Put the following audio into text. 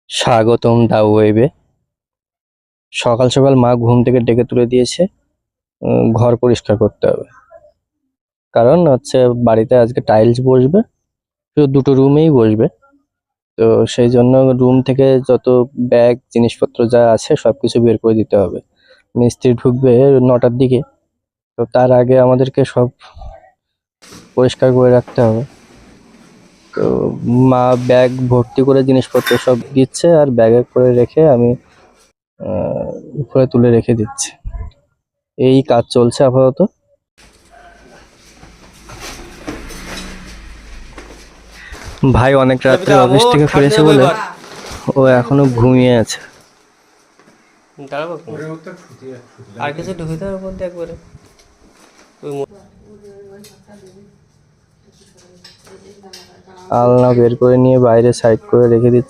স্বাগতম দা ওয়েবে। সকাল সকাল মা ঘুম থেকে ডেকে তুলে দিয়েছে, ঘর পরিষ্কার করতে হবে। কারণ হচ্ছে বাড়িতে আজকে টাইলস বসবে, শুধু দুটো রুমেই বসবে। তো সেই জন্য রুম থেকে যত ব্যাগ জিনিসপত্র যা আছে সবকিছু বের করে দিতে হবে। মিস্ত্রি ঢুকবে 9টার দিকে, তো তার আগে আমাদেরকে সব পরিষ্কার করে রাখতে হবে। তো মা ব্যাগ ভর্তি করে জিনিসপত্র সব দিচ্ছে, আর ব্যাগে করে রেখে আমি উপরে তুলে রেখে দিচ্ছি। এই কাজ চলছে আপাতত। ভাই অনেক রাত্রে অফিস থেকে ফিরেছে বলে ও এখনো ঘুমিয়ে আছে। আর কিছু ঢুকে দেওয়ার মধ্যে একবারে আলনা বের করে নিয়ে বাইরে সাইড করে রেখে দিচ্ছে।